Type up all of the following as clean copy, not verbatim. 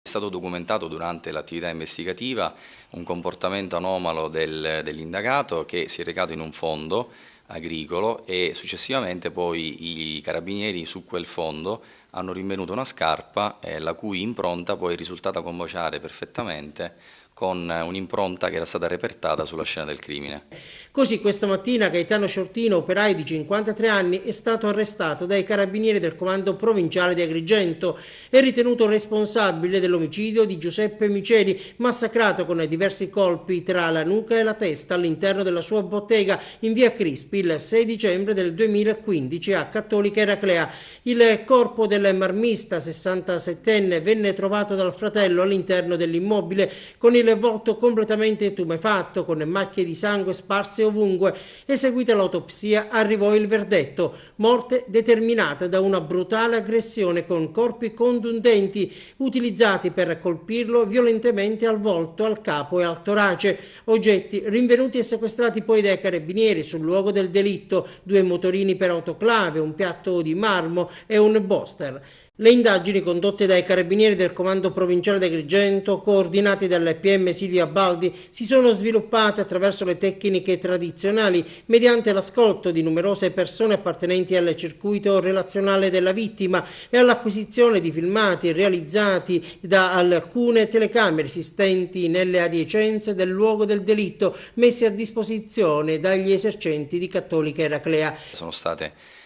È stato documentato durante l'attività investigativa un comportamento anomalo dell'indagato che si è recato in un fondo agricolo e successivamente poi i carabinieri su quel fondo hanno rinvenuto una scarpa la cui impronta poi è risultata combaciare perfettamente con un'impronta che era stata repertata sulla scena del crimine. Così questa mattina Gaetano Sciortino, operaio di 53 anni, è stato arrestato dai carabinieri del comando provinciale di Agrigento e ritenuto responsabile dell'omicidio di Giuseppe Miceli, massacrato con diversi colpi tra la nuca e la testa all'interno della sua bottega in via Crispi il 6 dicembre del 2015 a Cattolica Eraclea. Il corpo del marmista 67enne venne trovato dal fratello all'interno dell'immobile con il volto completamente tumefatto, con macchie di sangue sparse ovunque. Eseguita l'autopsia arrivò il verdetto: morte determinata da una brutale aggressione con corpi contundenti utilizzati per colpirlo violentemente al volto, al capo e al torace. Oggetti rinvenuti e sequestrati poi dai carabinieri sul luogo del delitto: 2 motorini per autoclave, un piatto di marmo e un Boster. Le indagini condotte dai carabinieri del comando provinciale di Agrigento, coordinati dal PM Silvia Baldi, si sono sviluppate attraverso le tecniche tradizionali, mediante l'ascolto di numerose persone appartenenti al circuito relazionale della vittima e all'acquisizione di filmati realizzati da alcune telecamere esistenti nelle adiacenze del luogo del delitto, messi a disposizione dagli esercenti di Cattolica Eraclea. Sono state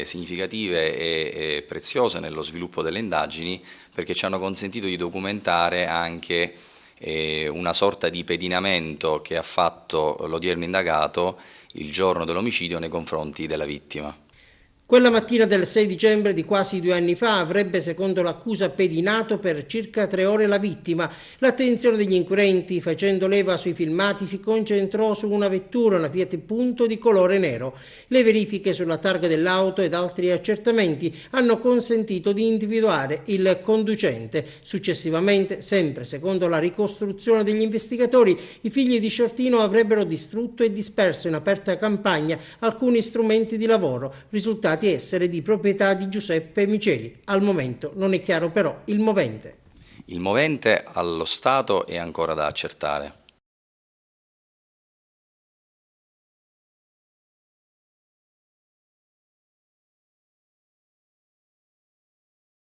significative e preziose nello sviluppo delle indagini perché ci hanno consentito di documentare anche una sorta di pedinamento che ha fatto l'odierno indagato il giorno dell'omicidio nei confronti della vittima. Quella mattina del 6 dicembre di quasi 2 anni fa avrebbe, secondo l'accusa, pedinato per circa 3 ore la vittima. L'attenzione degli inquirenti, facendo leva sui filmati, si concentrò su una vettura, una Fiat Punto di colore nero. Le verifiche sulla targa dell'auto ed altri accertamenti hanno consentito di individuare il conducente. Successivamente, sempre secondo la ricostruzione degli investigatori, i figli di Sciortino avrebbero distrutto e disperso in aperta campagna alcuni strumenti di lavoro, risultati essere di proprietà di Giuseppe Miceli. Al momento non è chiaro però il movente. Il movente allo stato è ancora da accertare.